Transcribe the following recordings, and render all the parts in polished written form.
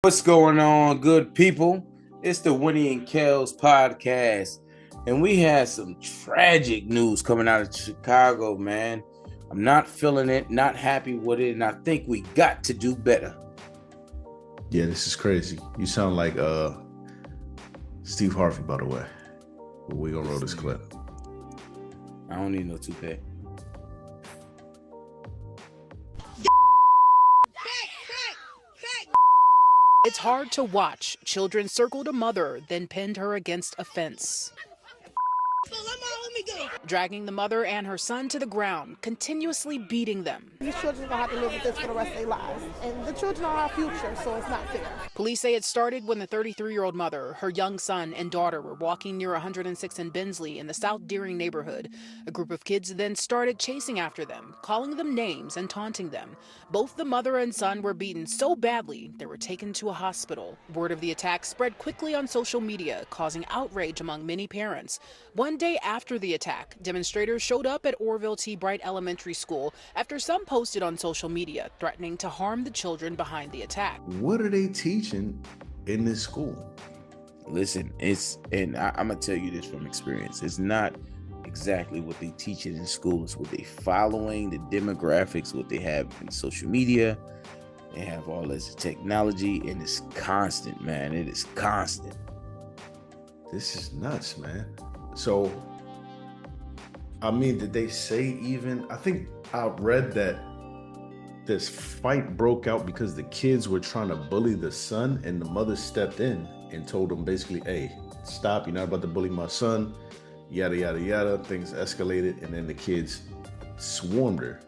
What's going on, good people? It's the Winny and Kels podcast, and we had some tragic news coming out of Chicago, man. I'm not feeling it, not happy with it, and I think we got to do better. Yeah, this is crazy. You sound like Steve Harvey, by the way. But we gonna roll this clip. I don't need no toupee. It's hard to watch. Children circled a mother, then pinned her against a fence. Dragging the mother and her son to the ground, continuously beating them. These children don't have to live with this for the rest of their lives. And the children are our future, so it's not fair. Police say it started when the 33-year-old mother, her young son, and daughter were walking near 106 and Bensley in the South Deering neighborhood. A group of kids then started chasing after them, calling them names and taunting them. Both the mother and son were beaten so badly they were taken to a hospital. Word of the attack spread quickly on social media, causing outrage among many parents. One day after the attack, demonstrators showed up at Orville T. Bright Elementary School after some posted on social media threatening to harm the children behind the attack. What are they teaching in this school? Listen, I'm gonna tell you this from experience. It's not exactly what they teach it in school. It's what they following, the demographics, what they have in social media. They have all this technology, and it's constant, man. It is constant. This is nuts, man. So, I mean, did they say even? I think I read that this fight broke out because the kids were trying to bully the son, and the mother stepped in and told them basically, hey, stop, you're not about to bully my son, yada, yada, yada. Things escalated, and then the kids swarmed her.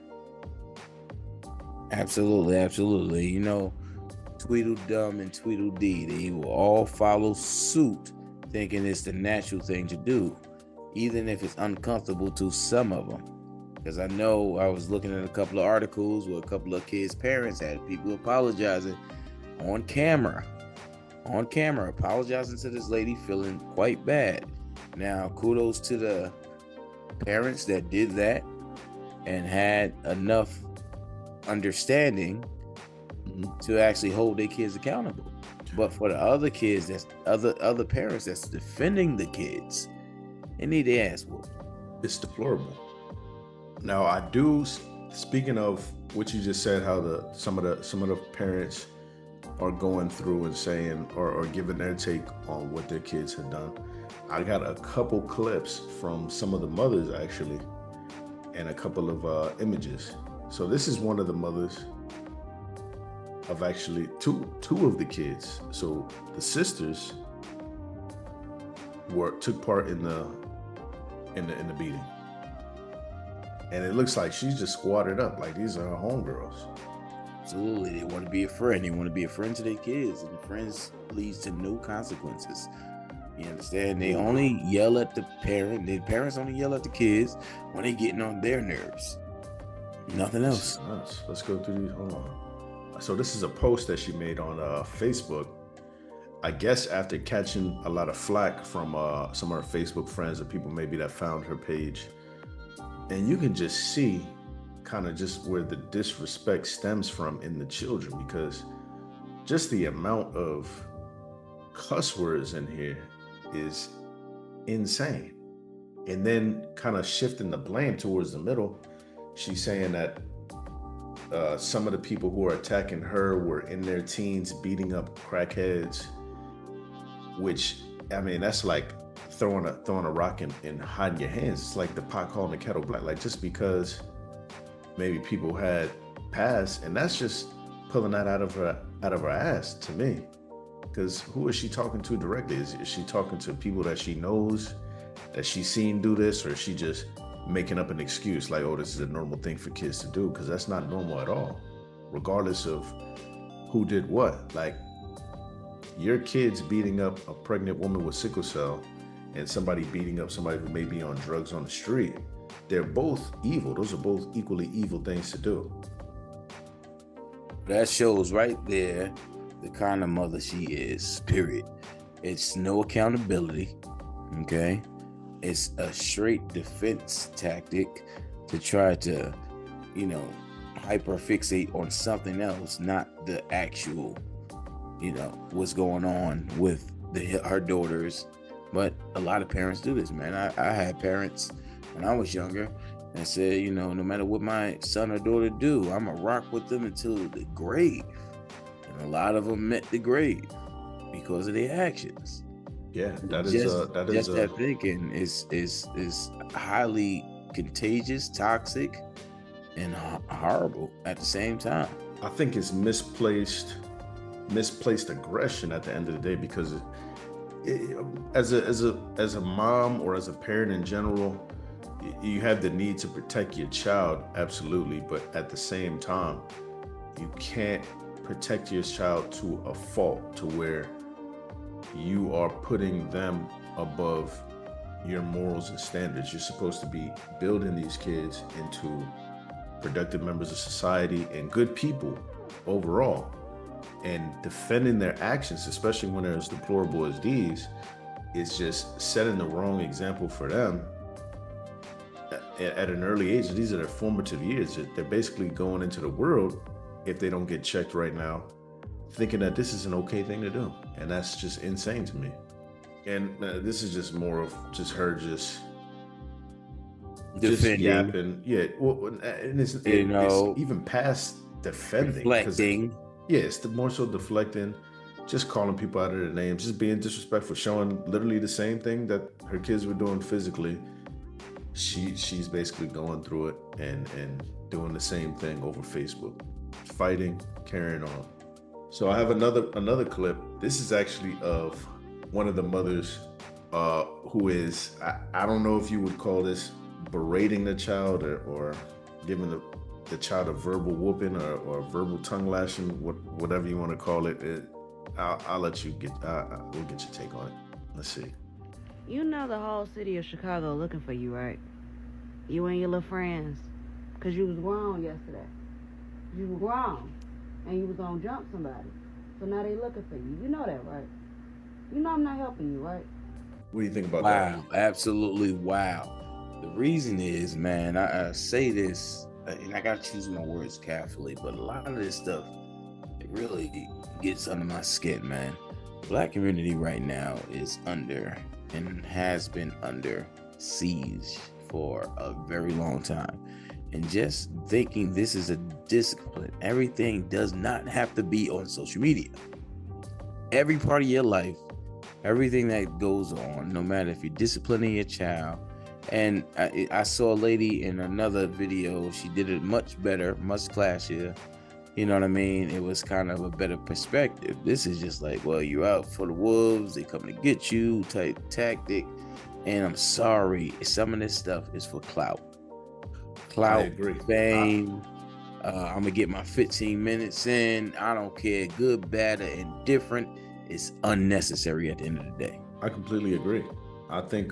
Absolutely. You know, Tweedledum and Tweedledee, they will all follow suit, thinking it's the natural thing to do, even if it's uncomfortable to some of them. Because I know I was looking at a couple of articles where a couple of kids' parents had people apologizing on camera, apologizing to this lady, feeling quite bad. Now, kudos to the parents that did that and had enough understanding to actually hold their kids accountable. But for the other kids, that's other parents that's defending the kids, they need their ass whooped. It's deplorable. Now, I do. Speaking of what you just said, how some of the parents are going through and saying or giving their take on what their kids have done. I got a couple clips from some of the mothers actually, and a couple of images. So this is one of the mothers of actually two of the kids. So the sisters took part in the beating, and it looks like she's just squatted up, like these are her homegirls. Absolutely, they want to be a friend. They want to be a friend to their kids, and friends leads to no consequences. You understand? They only yell at the parent. The parents only yell at the kids when they getting on their nerves. Nothing else. Let's go through these. Hold on. So this is a post that she made on Facebook. I guess after catching a lot of flack from some of her Facebook friends or people maybe that found her page. And you can just see kind of just where the disrespect stems from in the children, because just the amount of cuss words in here is insane. And then kind of shifting the blame towards the middle, she's saying that some of the people who are attacking her were in their teens beating up crackheads, which, I mean, that's like throwing a rock and hiding your hands. It's like the pot calling the kettle black. Like, just because maybe people had passed, and that's just pulling that out of her ass to me. Because who is she talking to directly? Is she talking to people that she knows, that she's seen do this, or is she just making up an excuse like, oh, this is a normal thing for kids to do? Because that's not normal at all, regardless of who did what. Like, your kids beating up a pregnant woman with sickle cell and somebody beating up somebody who may be on drugs on the street, they're both evil. Those are both equally evil things to do. That shows right there the kind of mother she is, period. It's no accountability, okay? It's a straight defense tactic to try to, hyperfixate on something else, not the actual what's going on with her daughters. But a lot of parents do this, man. I had parents when I was younger and said, no matter what my son or daughter do, I'm gonna rock with them until the grave. And a lot of them met the grave because of their actions. Yeah, that thinking is highly contagious, toxic, and horrible at the same time. I think it's misplaced aggression at the end of the day, because as a mom or as a parent in general, you have the need to protect your child, absolutely, but at the same time, you can't protect your child to a fault to where you are putting them above your morals and standards. You're supposed to be building these kids into productive members of society and good people overall, and defending their actions, especially when they're as deplorable as these, is just setting the wrong example for them at an early age. These are their formative years. They're basically going into the world, if they don't get checked right now, thinking that this is an okay thing to do. And that's just insane to me. And this is just more of just her just yapping. Yeah, well, and it's even past defending. Deflecting. Yeah, it's more so deflecting, just calling people out of their names, just being disrespectful, showing literally the same thing that her kids were doing physically. She's basically going through it and doing the same thing over Facebook, fighting, carrying on. So I have another clip. This is actually of one of the mothers who is, I don't know if you would call this berating the child or giving the child a verbal whooping or verbal tongue lashing, whatever you want to call it. I'll let you we'll get your take on it. Let's see. You know the whole city of Chicago looking for you, right? You and your little friends. Because you was grown yesterday. You were grown. And you was gonna jump somebody. So now they looking for you. You know that, right? You know I'm not helping you, right? What do you think about that? Wow, absolutely wow. The reason is, man, I say this, and I gotta choose my words carefully, but a lot of this stuff, it really gets under my skin, man. Black community right now is under and has been under siege for a very long time. And just thinking this is a discipline, everything does not have to be on social media. Every part of your life, everything that goes on, no matter if you're disciplining your child. And I saw a lady in another video, she did it much better, much classier. You know what I mean? It was kind of a better perspective. This is just like, well, you're out for the wolves, they coming to get you type tactic. And I'm sorry, some of this stuff is for clout, fame. I'm gonna get my 15 minutes in. I don't care, good, bad, or indifferent. It's unnecessary at the end of the day. I completely agree. I think,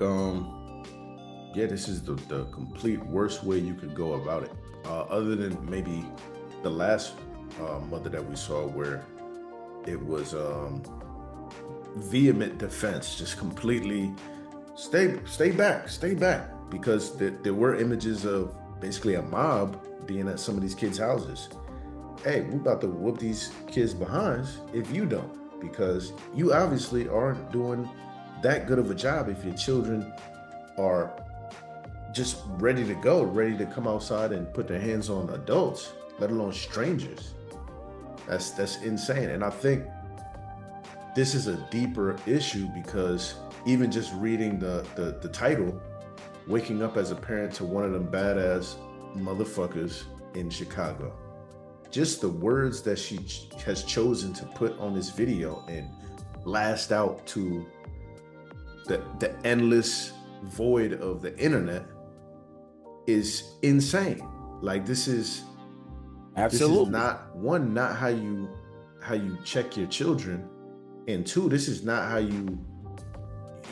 this is the complete worst way you could go about it. Other than maybe the last mother that we saw, where it was vehement defense, just completely stay back, because there were images of basically a mob being at some of these kids' houses. Hey, we're about to whoop these kids' behinds if you don't, because you obviously aren't doing that good of a job if your children are just ready to come outside and put their hands on adults, let alone strangers. That's insane. And I think this is a deeper issue, because even just reading the title, waking up as a parent to one of them badass motherfuckers in Chicago, just the words that she has chosen to put on this video and blast out to the endless void of the internet is insane. Like, this is absolutely not how you check your children, and two, this is not how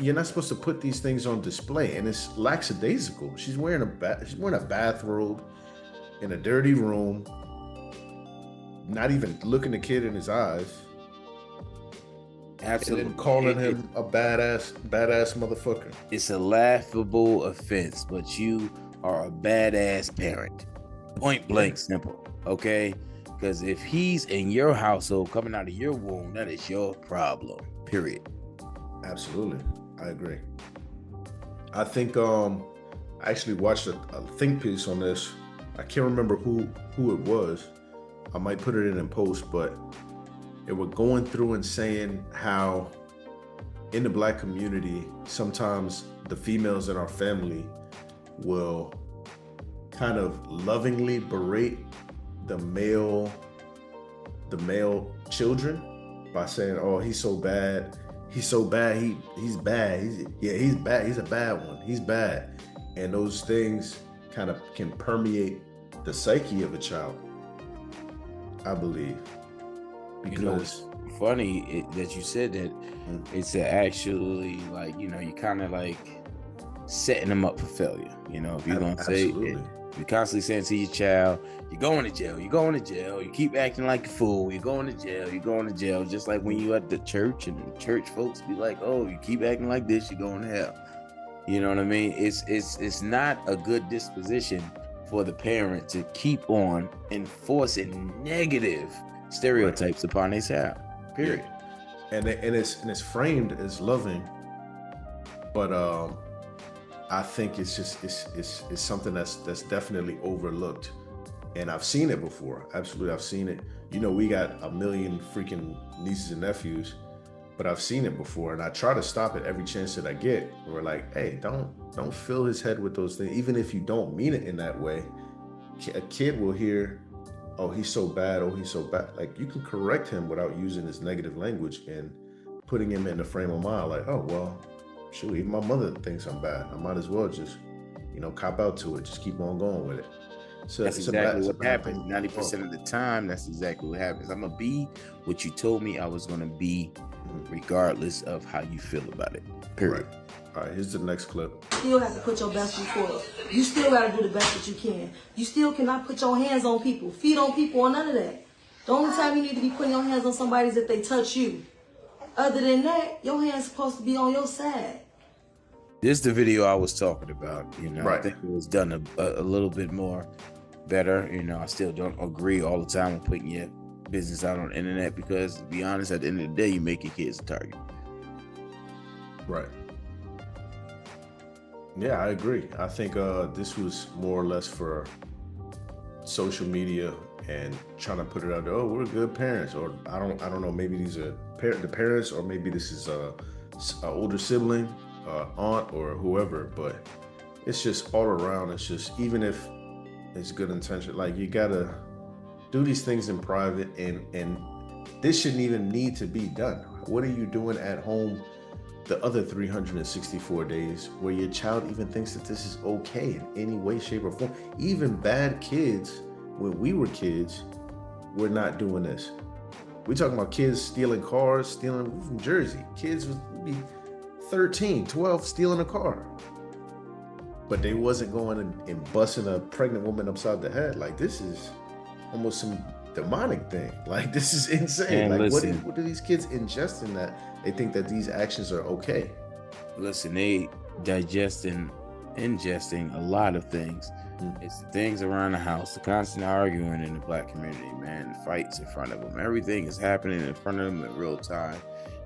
you're not supposed to put these things on display. And it's lackadaisical. She's wearing a bathrobe in a dirty room, not even looking the kid in his eyes. Absolutely. And then calling him a badass motherfucker. It's a laughable offense, but you are a badass parent. Point blank, simple. Okay. Because if he's in your household coming out of your womb, that is your problem. Period. Absolutely. I agree. I think I actually watched a think piece on this. I can't remember who it was. I might put it in post, but it was going through and saying how in the Black community, sometimes the females in our family will kind of lovingly berate the male children by saying, "Oh, he's so bad. He's so bad. He's bad. He's bad. He's a bad one. He's bad." And those things kind of can permeate the psyche of a child, I believe. Because it's funny that you said that. It's actually like, you're kind of like setting them up for failure. If you're gonna say it, you're constantly saying to your child, "You're going to jail. You're going to jail. You keep acting like a fool. You're going to jail. You're going to jail." Just like when you at the church and the church folks be like, "Oh, you keep acting like this, you're going to hell." You know what I mean? It's not a good disposition for the parent to keep on enforcing negative stereotypes upon their child. Period. And it's framed as loving, but I think it's just it's something that's definitely overlooked. And I've seen it before. Absolutely, I've seen it. We got a million freaking nieces and nephews, but I've seen it before, and I try to stop it every chance that I get. We're like, "Hey, don't fill his head with those things, even if you don't mean it in that way." A kid will hear, "Oh, he's so bad. Oh, he's so bad." Like, you can correct him without using this negative language and putting him in the frame of mind like, "Oh, well, shoot, even my mother thinks I'm bad. I might as well just, cop out to it. Just keep on going with it." So that's exactly what happens. 90% of the time, that's exactly what happens. I'm going to be what you told me I was going to be, regardless of how you feel about it. Period. Right. All right, here's the next clip. You still have to put your best foot forward. You still got to do the best that you can. You still cannot put your hands on people, feet on people, or none of that. The only time you need to be putting your hands on somebody is if they touch you. Other than that, your hand's supposed to be on your side. This is the video I was talking about. Right. I think it was done a little bit more better. I still don't agree all the time with putting your business out on the internet because, to be honest, at the end of the day, you make your kids a target. Right. Yeah, I agree. I think this was more or less for social media and trying to put it out there. "Oh, we're good parents," or I don't know. Maybe these are the parents, or maybe this is a older sibling, aunt, or whoever. But it's just all around. It's just, even if it's good intention, like, you gotta do these things in private, and this shouldn't even need to be done. What are you doing at home the other 364 days where your child even thinks that this is okay in any way, shape, or form? Even bad kids, when we were kids, we're not doing this. We're talking about kids stealing cars, from Jersey. Kids would be 13, 12 stealing a car. But they wasn't going and busting a pregnant woman upside the head. Like, this is almost some demonic thing. Like, this is insane. And like, listen, what do these kids ingest in that they think that these actions are okay? Listen, they ingesting a lot of things. It's the things around the house, the constant arguing in the Black community, man, the fights in front of them. Everything is happening in front of them in real time.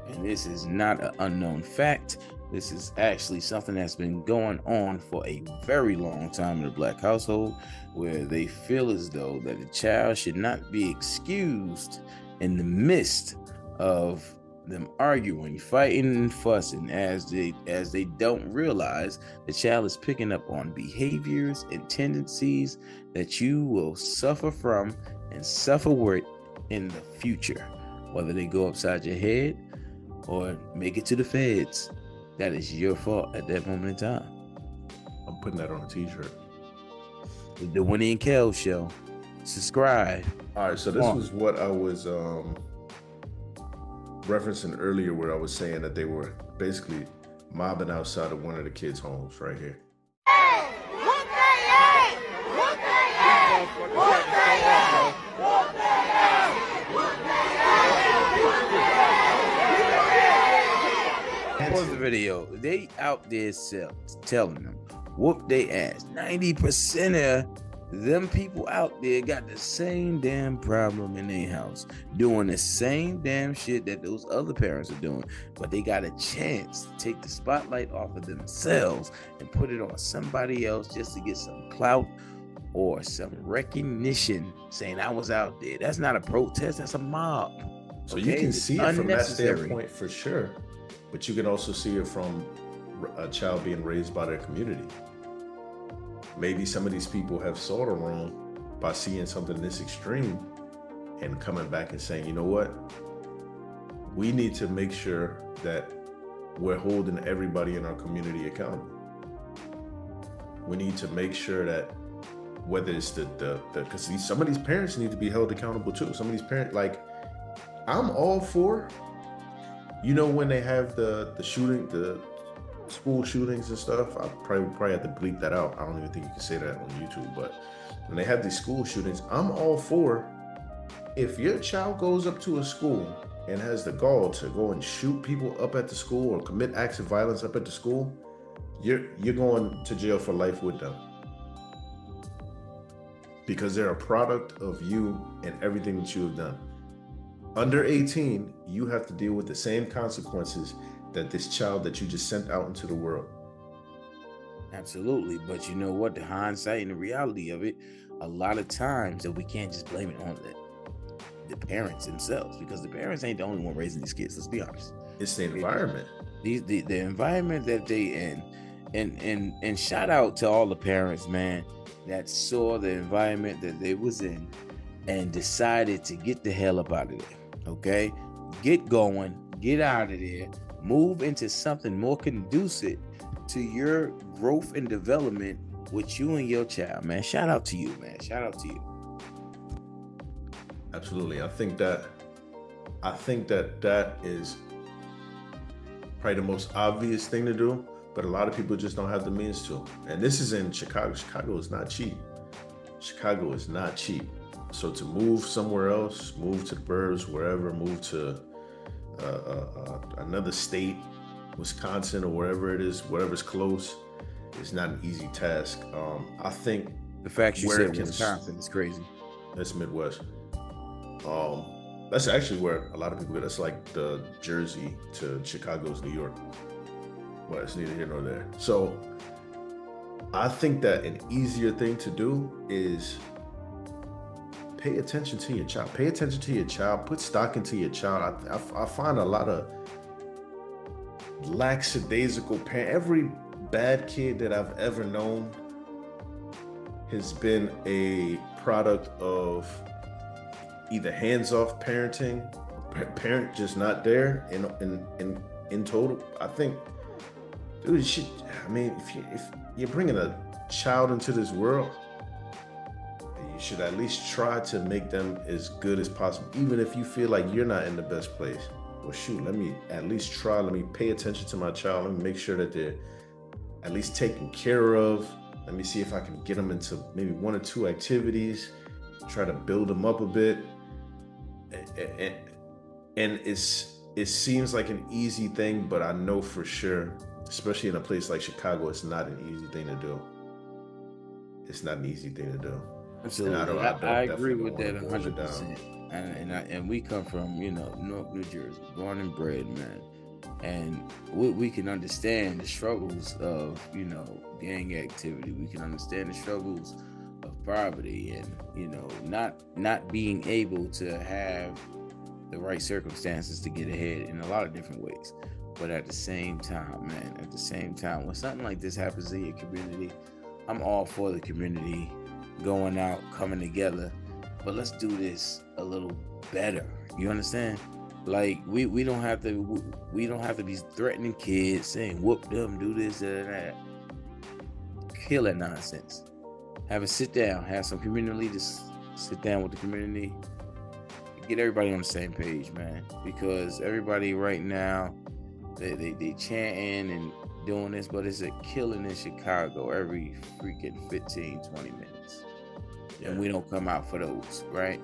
And this is not an unknown fact. This is actually something that's been going on for a very long time in the Black household, where they feel as though that a child should not be excused in the midst of them arguing, fighting, and fussing, as they don't realize the child is picking up on behaviors and tendencies that you will suffer from and suffer with in the future, whether they go upside your head or make it to the feds. That is your fault at that moment in time. I'm putting that on a t-shirt. The Winny and Kels show. Subscribe. All right, so this was what I was referencing earlier, where I was saying that they were basically mobbing outside of one of the kids' homes right here. Pause the video. They out there telling them, whoop they ass. 90% of them people out there got the same damn problem in their house, doing the same damn shit that those other parents are doing, but they got a chance to take the spotlight off of themselves and put it on somebody else just to get some clout or some recognition, saying I was out there. That's not a protest, that's a mob. So okay? you can see it from that Unnecessary. standpoint for sure, but you can also see it from a child being raised by their community. Maybe some of these people have saw the wrong by seeing something this extreme and coming back and saying, you know what? We need to make sure that we're holding everybody in our community accountable. We need to make sure that whether it's because some of these parents need to be held accountable too. Some of these parents, like, I'm all for, when they have the school shootings and stuff, I probably have to bleep that out. I don't even think you can say that on YouTube, but when they have these school shootings, I'm all for, if your child goes up to a school and has the gall to go and shoot people up at the school or commit acts of violence up at the school, you're going to jail for life with them. Because they're a product of you and everything that you have done. Under 18, you have to deal with the same consequences that this child that you just sent out into the world. Absolutely. But you know what? The hindsight and the reality of it, a lot of times that we can't just blame it on the parents themselves, because the parents ain't the only one raising these kids. Let's be honest. It's the environment. The environment that they in. And shout out to all the parents, man, that saw the environment that they was in and decided to get the hell up out of there. Okay? Get going, get out of there, move into something more conducive to your growth and development with you and your child, man. Shout out to you, man. Shout out to you. Absolutely. I think that is probably the most obvious thing to do, but a lot of people just don't have the means to. And this is in Chicago. Chicago is not cheap. Chicago is not cheap. So to move somewhere else, move to the burbs, wherever, move to another state, Wisconsin or wherever it is, whatever's close, it's not an easy task. I think the fact you said Wisconsin is crazy. That's Midwest. That's actually where a lot of people go. That's like the Jersey to Chicago's New York. Well, it's neither here nor there. So I think that an easier thing to do is pay attention to your child. Pay attention to your child. Put stock into your child. I find a lot of lackadaisical parents. Every bad kid that I've ever known has been a product of either hands-off parenting, parent just not there in total. I think, dude, if you're bringing a child into this world, you should at least try to make them as good as possible, even if you feel like you're not in the best place. Well, shoot, let me at least try. Let me pay attention to my child. Let me make sure that they're at least taken care of. Let me see if I can get them into maybe 1 or 2 activities, try to build them up a bit. And it seems like an easy thing, but I know for sure, especially in a place like Chicago, it's not an easy thing to do. It's not an easy thing to do. Absolutely. I agree with that 100%. And we come from, North New Jersey, born and bred, man. And we can understand the struggles of, gang activity. We can understand the struggles of poverty and, not being able to have the right circumstances to get ahead in a lot of different ways. But at the same time, man, when something like this happens in your community, I'm all for the community going out, coming together, but let's do this a little better. You understand? Like we don't have to be threatening kids, saying whoop them, do this and that. Kill that nonsense. Have a sit down, have some community leaders sit down with the community, get everybody on the same page, man. Because everybody right now, they chanting and doing this, but it's a killing in Chicago every freaking 15-20 minutes. Yeah. And we don't come out for those, right?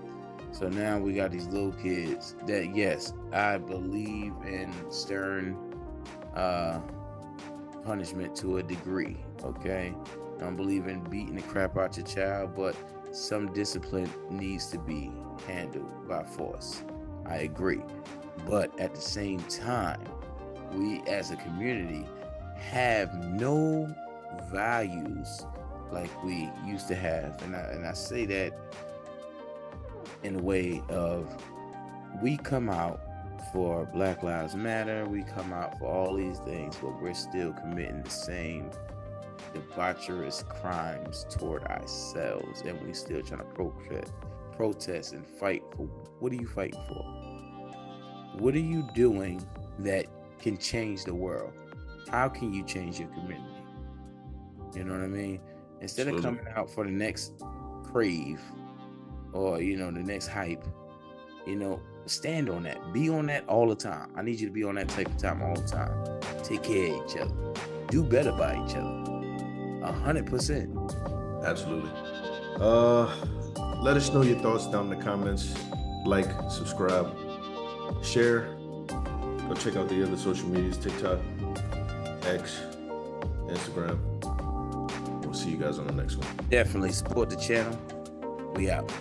So now we got these little kids that, yes, I believe in stern punishment to a degree, okay? I don't believe in beating the crap out your child, but some discipline needs to be handled by force. I agree. But at the same time, we as a community have no values like we used to have. And I say that in a way of, we come out for Black Lives Matter, we come out for all these things, but we're still committing the same debaucherous crimes toward ourselves, and we still trying to protest and fight for. What are you fighting for? What are you doing that can change the world? How can you change your community? You know what I mean? Instead of coming out for the next crave or the next hype, stand on that. Be on that all the time. I need you to be on that type of time all the time. Take care of each other. Do better by each other. 100%. Absolutely. Let us know your thoughts down in the comments. Like, subscribe, share. Go check out the other social medias, TikTok, X, Instagram. We'll see you guys on the next one. Definitely support the channel. We out.